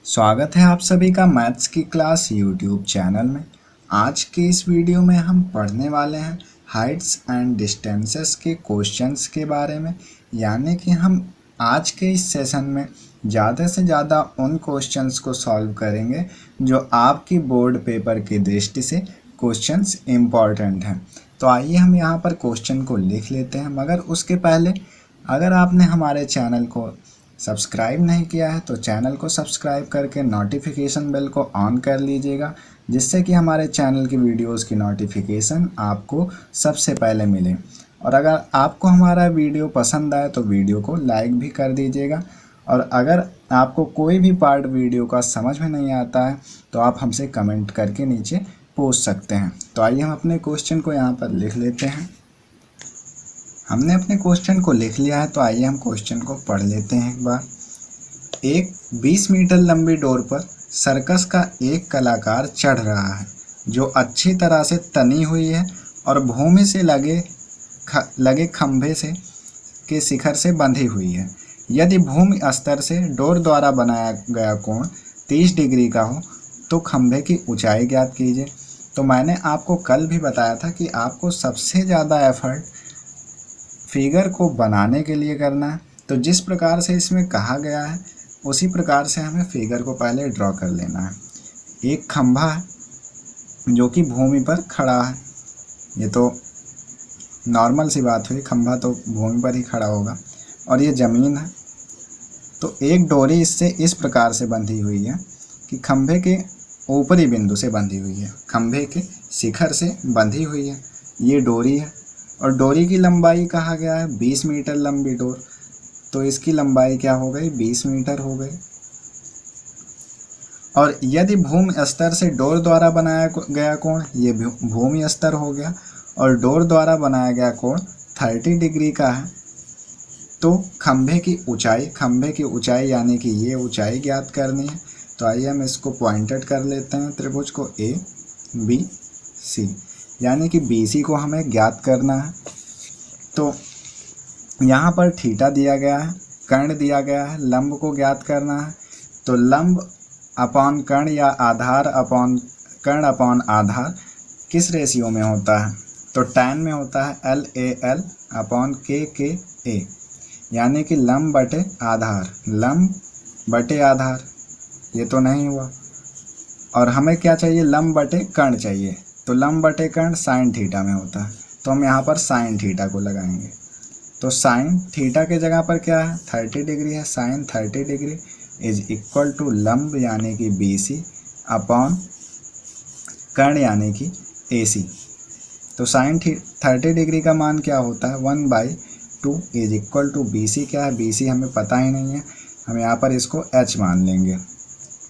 स्वागत है आप सभी का मैथ्स की क्लास यूट्यूब चैनल में। आज के इस वीडियो में हम पढ़ने वाले हैं हाइट्स एंड डिस्टेंसेस के क्वेश्चंस के बारे में। यानी कि हम आज के इस सेशन में ज़्यादा से ज़्यादा उन क्वेश्चंस को सॉल्व करेंगे जो आपकी बोर्ड पेपर की दृष्टि से क्वेश्चंस इम्पॉर्टेंट हैं। तो आइए हम यहाँ पर क्वेश्चन को लिख लेते हैं, मगर उसके पहले अगर आपने हमारे चैनल को सब्सक्राइब नहीं किया है तो चैनल को सब्सक्राइब करके नोटिफिकेशन बेल को ऑन कर लीजिएगा, जिससे कि हमारे चैनल की वीडियोस की नोटिफिकेशन आपको सबसे पहले मिले। और अगर आपको हमारा वीडियो पसंद आए तो वीडियो को लाइक भी कर दीजिएगा। और अगर आपको कोई भी पार्ट वीडियो का समझ में नहीं आता है तो आप हमसे कमेंट करके नीचे पूछ सकते हैं। तो आइए हम अपने क्वेश्चन को यहाँ पर लिख लेते हैं। हमने अपने क्वेश्चन को लिख लिया है, तो आइए हम क्वेश्चन को पढ़ लेते हैं एक बार। एक 20 मीटर लंबी डोर पर सर्कस का एक कलाकार चढ़ रहा है, जो अच्छी तरह से तनी हुई है और भूमि से लगे खंभे से के शिखर से बंधी हुई है। यदि भूमि स्तर से डोर द्वारा बनाया गया कोण 30 डिग्री का हो तो खंभे की ऊंचाई ज्ञात कीजिए। तो मैंने आपको कल भी बताया था कि आपको सबसे ज़्यादा एफर्ट फिगर को बनाने के लिए करना है। तो जिस प्रकार से इसमें कहा गया है उसी प्रकार से हमें फिगर को पहले ड्रॉ कर लेना है। एक खंभा है जो कि भूमि पर खड़ा है, ये तो नॉर्मल सी बात हुई, खंभा तो भूमि पर ही खड़ा होगा। और ये ज़मीन है, तो एक डोरी इससे इस प्रकार से बंधी हुई है कि खंभे के ऊपरी बिंदु से बंधी हुई है, खंभे के शिखर से बंधी हुई है। ये डोरी है और डोरी की लंबाई कहा गया है 20 मीटर लंबी डोर, तो इसकी लंबाई क्या हो गई, 20 मीटर हो गई। और यदि भूमि स्तर से डोर द्वारा बनाया गया कोण, ये भूमि स्तर हो गया, और डोर द्वारा बनाया गया कोण 30 डिग्री का है, तो खंभे की ऊंचाई यानी कि ये ऊंचाई ज्ञात करनी है। तो आइए हम इसको पॉइंटेड कर लेते हैं, त्रिभुज को ए बी सी, यानी कि BC को हमें ज्ञात करना है। तो यहाँ पर थीटा दिया गया है, कर्ण दिया गया है, लंब को ज्ञात करना है। तो लंब अपॉन कर्ण या आधार अपॉन कर्ण अपॉन आधार किस रेशियो में होता है, तो tan में होता है LAL अपॉन KKA, यानी कि लंब बटे आधार, लंब बटे आधार, ये तो नहीं हुआ। और हमें क्या चाहिए, लंब बटे कर्ण चाहिए, तो लंब बटे कर्ण साइन थीटा में होता है, तो हम यहाँ पर साइन थीटा को लगाएंगे। तो साइन थीटा के जगह पर क्या है, 30 डिग्री है, sine 30 degree is equal to लंब यानी कि BC अपॉन कर्ण यानी कि AC। तो साइन 30 डिग्री का मान क्या होता है, 1/2 इज इक्वल टू BC। क्या है, BC हमें पता ही नहीं है, हम यहाँ पर इसको h मान लेंगे,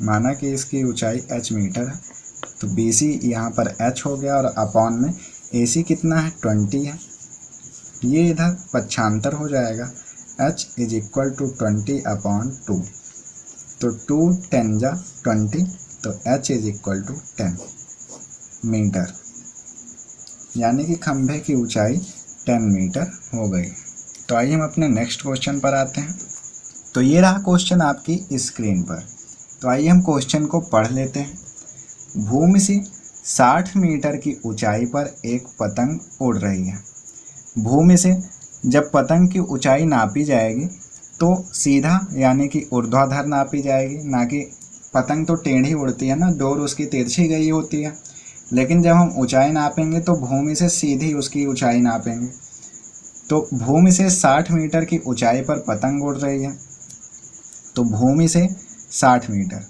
माना कि इसकी ऊंचाई h मीटर है, तो BC यहाँ पर h हो गया, और अपॉन में AC कितना है, 20 है, ये इधर पक्षांतर हो जाएगा, h is equal to 20 upon 2, तो 2 10 जा 20, तो h is equal to 10 metre, यानी कि खंभे की ऊंचाई 10 मीटर हो गई। तो आइए हम अपने नेक्स्ट क्वेश्चन पर आते हैं। तो ये रहा क्वेश्चन आपकी स्क्रीन पर। तो आइए हम क्वेश्चन को पढ़ लेते हैं। भूमि से 60 मीटर की ऊंचाई पर एक पतंग उड़ रही है। भूमि से जब पतंग की ऊंचाई नापी जाएगी तो सीधा यानी कि ऊर्ध्वाधर नापी जाएगी, ना कि पतंग तो टेढ़ी उड़ती है ना, डोर उसकी तिरछी गई होती है। लेकिन जब हम ऊंचाई नापेंगे तो भूमि से सीधी उसकी ऊंचाई नापेंगे। तो भूमि से 60 मीटर की ऊंचाई पर पतंग उड़ रही है, तो भूमि से 60 मीटर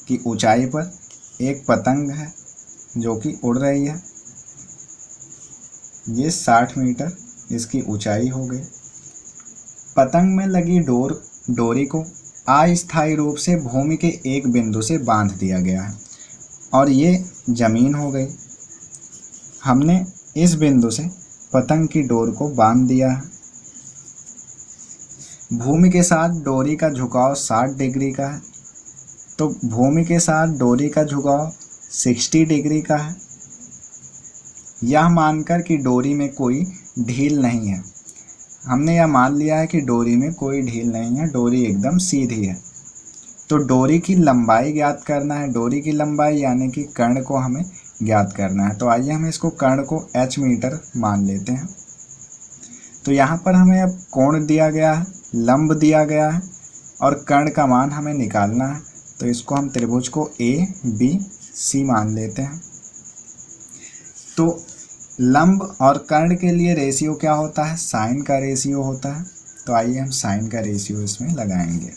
की ऊंचाई पर एक पतंग है जो कि उड़ रही है, ये 60 मीटर इसकी ऊंचाई हो गई। पतंग में लगी डोरी को अस्थायी रूप से भूमि के एक बिंदु से बांध दिया गया है, और ये जमीन हो गई। हमने इस बिंदु से पतंग की डोर को बांध दिया है। भूमि के साथ डोरी का झुकाव 60 डिग्री का है, तो भूमि के साथ डोरी का झुकाव 60 डिग्री का है। यह मानकर कि डोरी में कोई ढील नहीं है, हमने यह मान लिया है कि डोरी में कोई ढील नहीं है, डोरी एकदम सीधी है। तो डोरी की लंबाई ज्ञात करना है, डोरी की लंबाई यानी कि कर्ण को हमें ज्ञात करना है। तो आइए हम इसको कर्ण को h मीटर मान लेते हैं। तो यहाँ पर हमें अब कोण दिया गया है, लंब दिया गया है और कर्ण का मान हमें निकालना है। तो इसको हम त्रिभुज को ए बी सी मान लेते हैं। तो लंब और कर्ण के लिए रेशियो क्या होता है, साइन का रेशियो होता है। तो आइए हम साइन का रेशियो इसमें लगाएंगे।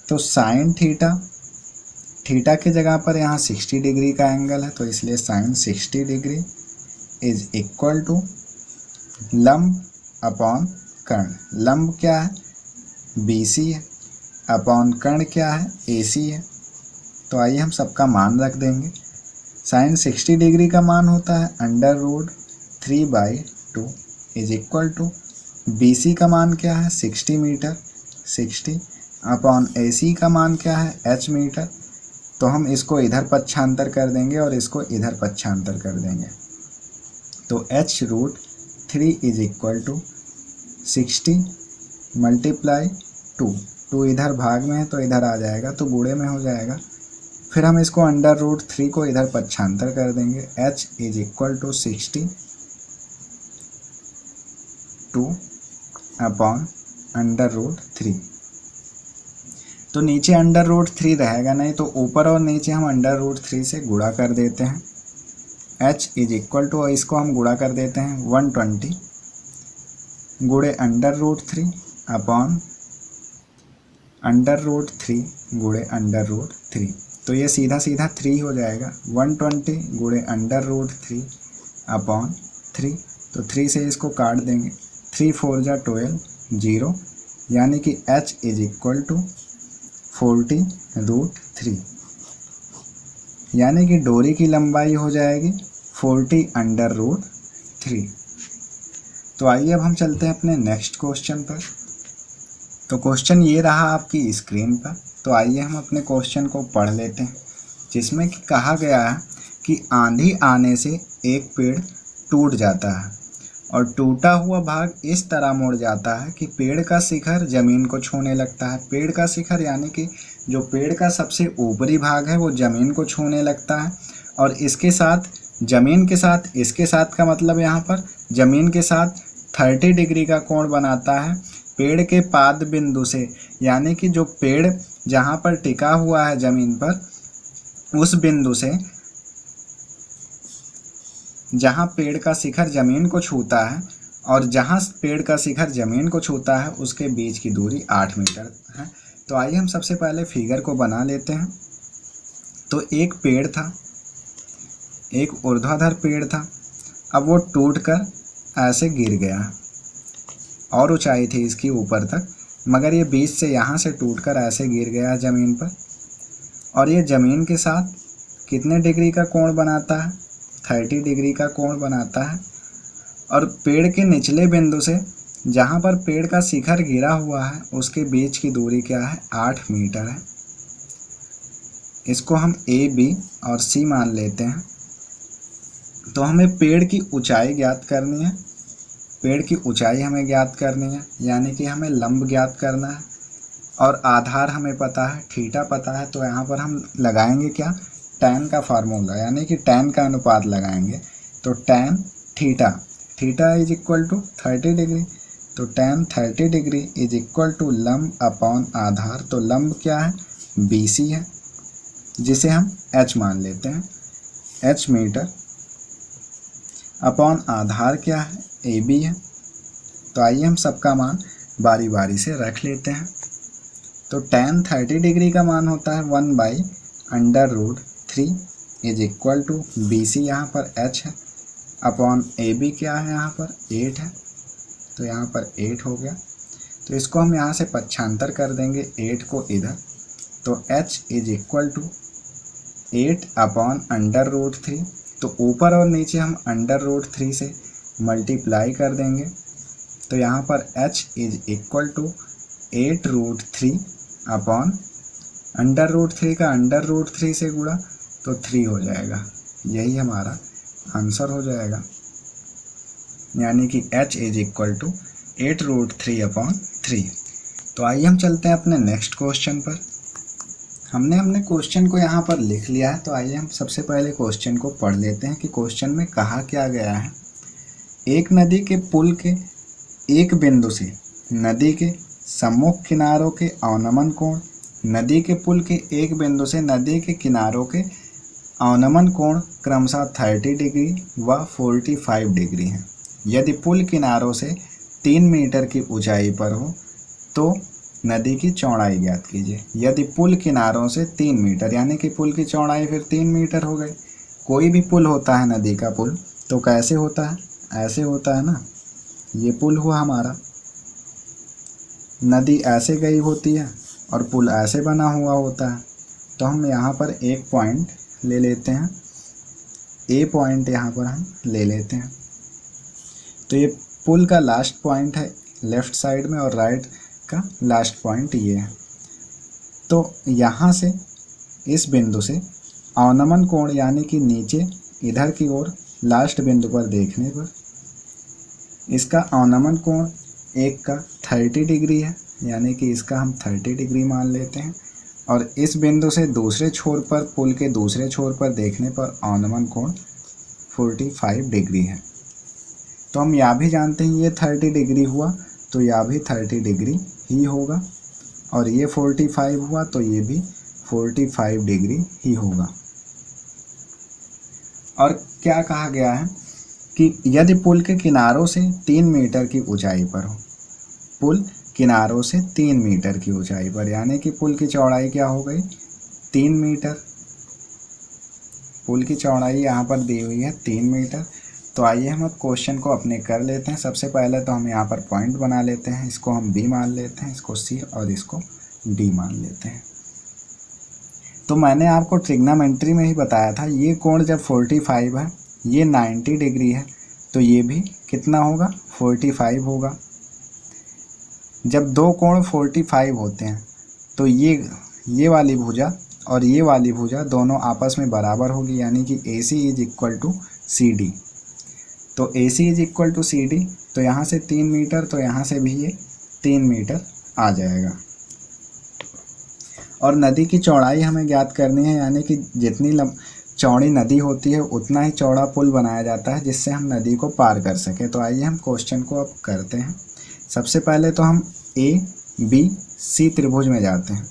तो साइन थीटा, थीटा की जगह पर यहाँ 60 डिग्री का एंगल है, तो इसलिए sine 60 degree is equal to लंब अपॉन कर्ण। लंब क्या है, BC है, अपॉन कर्ण क्या है, AC है। तो आइए हम सबका मान रख देंगे। साइन 60 डिग्री का मान होता है √3/2 इज इक्वल टू BC का मान क्या है 60 मीटर, 60 अपॉन AC का मान क्या है h मीटर। तो हम इसको इधर पक्षांतर कर देंगे और इसको इधर पक्षांतर कर देंगे। तो h√3 is equal to 60 multiply 2 इधर भाग में है तो इधर आ जाएगा, तो गुणे में हो जाएगा। फिर हम इसको √3 को इधर पक्षांतर कर देंगे। h is equal to 60 2 upon √3। तो नीचे √3 रहेगा नहीं, तो ऊपर और नीचे हम √3 से गुणा कर देते हैं। h इज इक्वल टू, इसको हम गुणा कर देते हैं 120 गुणे √3 अपॉन √3 गुणे √3। तो ये सीधा सीधा 3 हो जाएगा। 120 गुणे √3 अपॉन 3। तो 3 से इसको काट देंगे। 3 4 जा 12 0, यानी कि h इज इक्वल टू 40√3, यानी कि डोरी की लंबाई हो जाएगी 40√3। तो आइए अब हम चलते हैं अपने नेक्स्ट क्वेश्चन पर। तो क्वेश्चन ये रहा आपकी स्क्रीन पर। तो आइए हम अपने क्वेश्चन को पढ़ लेते हैं, जिसमें कि कहा गया है कि आंधी आने से एक पेड़ टूट जाता है और टूटा हुआ भाग इस तरह मुड़ जाता है कि पेड़ का शिखर जमीन को छूने लगता है। पेड़ का शिखर यानी कि जो पेड़ का सबसे ऊपरी भाग है वो जमीन को छूने लगता है, और इसके साथ जमीन के साथ, इसके साथ का मतलब यहाँ पर जमीन के साथ 30 डिग्री का कोण बनाता है पेड़ के पाद बिंदु से, यानी कि जो पेड़ जहाँ पर टिका हुआ है जमीन पर, उस बिंदु से जहाँ पेड़ का शिखर जमीन को छूता है और जहाँ पेड़ का शिखर जमीन को छूता है उसके बीच की दूरी 8 मीटर है। तो आइए हम सबसे पहले फिगर को बना लेते हैं। तो एक पेड़ था, एक ऊर्ध्वाधर पेड़ था, अब वो टूटकर ऐसे गिर गया और ऊंचाई थी इसकी ऊपर तक, मगर ये बीच से यहाँ से टूटकर ऐसे गिर गया ज़मीन पर, और ये ज़मीन के साथ कितने डिग्री का कोण बनाता है, 30 डिग्री का कोण बनाता है। और पेड़ के निचले बिंदु से जहाँ पर पेड़ का शिखर गिरा हुआ है उसके बीच की दूरी क्या है, 8 मीटर है। इसको हम A, B और C मान लेते हैं। तो हमें पेड़ की ऊंचाई ज्ञात करनी है, पेड़ की ऊंचाई हमें ज्ञात करनी है, यानी कि हमें लंब ज्ञात करना है, और आधार हमें पता है, थीटा पता है। तो यहाँ पर हम लगाएंगे क्या, tan का फार्मूला, यानी कि tan का अनुपात लगाएंगे। तो tan theta, theta is equal to 30 degree, तो tan 30 degree is equal to लंब अपॉन आधार। तो लंब क्या है, BC है, जिसे हम h मान लेते हैं, h मीटर, अपॉन आधार क्या है, AB है। तो आइए हम सबका मान बारी बारी से रख लेते हैं। तो tan 30 डिग्री का मान होता है 1/√3 इज इक्वल टू BC, यहाँ पर h है, अपॉन AB क्या है, यहाँ पर 8 है, तो यहाँ पर 8 हो गया। तो इसको हम यहाँ से पक्षांतर कर देंगे 8 को इधर। तो h इज इक्वल टू 8/√3। तो ऊपर और नीचे हम √3 से मल्टीप्लाई कर देंगे। तो यहाँ पर h is equal to 8√3 upon √3 का √3 से गुणा, तो 3 हो जाएगा। यही हमारा आंसर हो जाएगा, यानी कि h is equal to 8√3 upon 3। तो आइए हम चलते हैं अपने नेक्स्ट क्वेश्चन पर। हमने अपने क्वेश्चन को यहाँ पर लिख लिया है, तो आइए हम सबसे पहले क्वेश्चन को पढ़ लेते हैं कि क्वेश्चन में कहा क्या गया है। एक नदी के पुल के एक बिंदु से नदी के सम्मुख किनारों के अवनमन कोण, नदी के पुल के एक बिंदु से नदी के किनारों के अवनमन कोण क्रमशः 30 डिग्री व 45 डिग्री है। यदि पुल किनारों से 3 मीटर की ऊंचाई पर हो तो नदी की चौड़ाई ज्ञात कीजिए। यदि पुल किनारों से 3 मीटर, यानी कि पुल की चौड़ाई फिर 3 मीटर हो गई। कोई भी पुल होता है नदी का पुल तो कैसे होता है, ऐसे होता है ना। ये पुल हुआ हमारा, नदी ऐसे गई होती है और पुल ऐसे बना हुआ होता है। तो हम यहाँ पर एक पॉइंट ले लेते हैं, ए पॉइंट यहाँ पर हम ले लेते हैं। तो ये पुल का लास्ट पॉइंट है लेफ़्ट साइड में और राइट का लास्ट पॉइंट ये है। तो यहाँ से इस बिंदु से अवनमन कोण यानी कि नीचे इधर की ओर लास्ट बिंदु पर देखने पर इसका अवनमन कोण एक का 30 डिग्री है, यानी कि इसका हम 30 डिग्री मान लेते हैं। और इस बिंदु से दूसरे छोर पर, पुल के दूसरे छोर पर देखने पर अवनमन कोण 45 डिग्री है। तो हम यह भी जानते हैं ये 30 डिग्री हुआ तो यह भी 30 डिग्री ही होगा, और ये 45 हुआ तो ये भी 45 डिग्री ही होगा। और क्या कहा गया है कि यदि पुल के किनारों से 3 मीटर की ऊंचाई पर हो, पुल किनारों से 3 मीटर की ऊंचाई पर, यानी कि पुल की चौड़ाई क्या हो गई 3 मीटर। पुल की चौड़ाई यहाँ पर दी हुई है 3 मीटर। तो आइए हम अब क्वेश्चन को अपने कर लेते हैं। सबसे पहले तो हम यहाँ पर पॉइंट बना लेते हैं, इसको हम बी मान लेते हैं, इसको सी और इसको डी मान लेते हैं। तो मैंने आपको ट्रिग्नोमेट्री में ही बताया था, ये कोण जब 45 है, ये 90 डिग्री है, तो ये भी कितना होगा 45 होगा। जब दो कोण 45 होते हैं तो ये वाली भुजा और ये वाली भुजा दोनों आपस में बराबर होगी, यानी कि AC is equal to CD। तो AC is equal to CD, तो यहाँ से 3 मीटर, तो यहाँ से भी ये 3 मीटर आ जाएगा। और नदी की चौड़ाई हमें ज्ञात करनी है, यानी कि जितनी चौड़ी नदी होती है उतना ही चौड़ा पुल बनाया जाता है जिससे हम नदी को पार कर सकें। तो आइए हम क्वेश्चन को अब करते हैं। सबसे पहले तो हम ABC त्रिभुज में जाते हैं।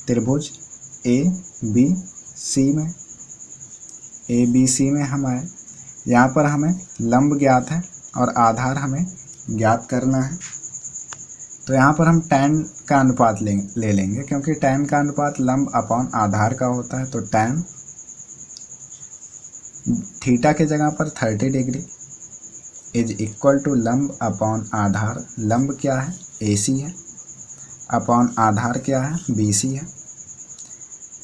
त्रिभुज ABC में हम आए, यहाँ पर हमें लंब ज्ञात है और आधार हमें ज्ञात करना है। तो यहाँ पर हम tan का अनुपात ले लेंगे, क्योंकि tan का अनुपात लंब अपॉन आधार का होता है। तो tan थीटा के जगह पर 30 डिग्री इज इक्वल टू लंब अपॉन आधार, लंब क्या है AC है, अपॉन आधार क्या है BC है।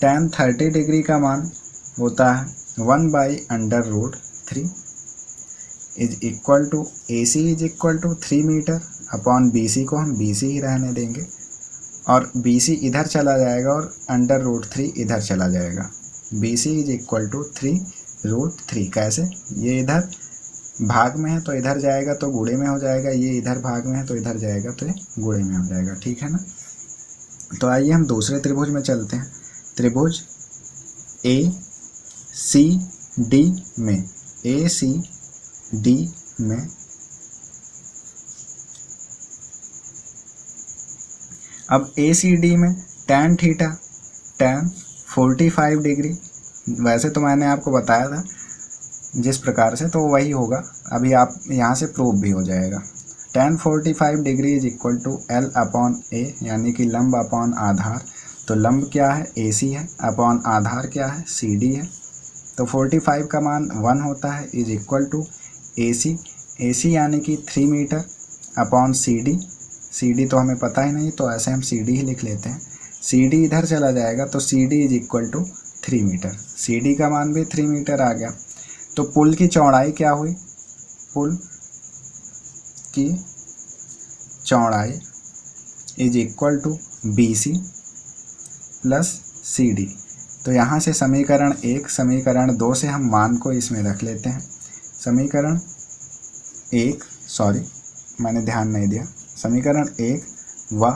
tan 30 डिग्री का मान होता है 1/√3 is equal to AC is equal to 3 metre upon BC को हम BC ही रहने देंगे, और BC इधर चला जाएगा और √3 इधर चला जाएगा। BC is equal to 3√3। कैसे, ये इधर भाग में है तो इधर जाएगा तो गुणे में हो जाएगा, ये इधर भाग में है तो इधर जाएगा तो ये गुणे में हो जाएगा, ठीक है ना। तो आइए हम दूसरे त्रिभुज में चलते हैं। त्रिभुज ACD में, ACD में अब ACD में tan थीटा tan 45 डिग्री, वैसे तो मैंने आपको बताया था जिस प्रकार से, तो वही होगा, अभी आप यहाँ से प्रूव भी हो जाएगा। tan 45 degree is equal to L upon A, यानी कि लंब अपॉन आधार। तो लंब क्या है AC है, अपॉन आधार क्या है CD है। तो 45 का मान 1 होता है, इज इक्वल टू AC यानी कि 3 मीटर अपॉन CD तो हमें पता ही नहीं, तो ऐसे हम CD ही लिख लेते हैं। CD इधर चला जाएगा तो CD is equal to 3 metre, CD का मान भी 3 मीटर आ गया। तो पुल की चौड़ाई क्या हुई, पुल की चौड़ाई is equal to BC plus CD। तो यहाँ से समीकरण 1, समीकरण 2 से हम मान को इसमें रख लेते हैं। समीकरण 1, सॉरी मैंने ध्यान नहीं दिया, समीकरण 1 व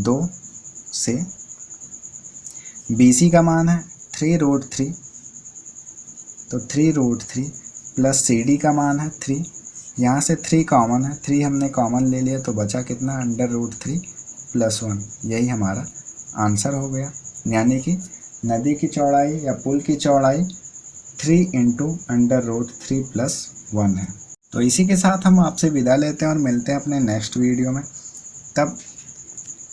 2 से BC का मान है 3√3, तो 3√3 प्लस CD का मान है 3, यहाँ से 3 कॉमन है, 3 हमने कॉमन ले लिया तो बचा कितना √3 + 1, यही हमारा आंसर हो गया। यानी कि नदी की चौड़ाई या पुल की चौड़ाई 3 × √3 + 1 है। तो इसी के साथ हम आपसे विदा लेते हैं और मिलते हैं अपने नेक्स्ट वीडियो में। तब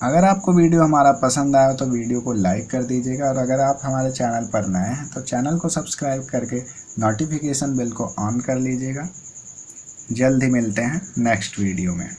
अगर आपको वीडियो हमारा पसंद आया तो वीडियो को लाइक कर दीजिएगा, और अगर आप हमारे चैनल पर नए हैं तो चैनल को सब्सक्राइब करके नोटिफिकेशन बेल को ऑन कर लीजिएगा। जल्द ही मिलते हैं नेक्स्ट वीडियो में।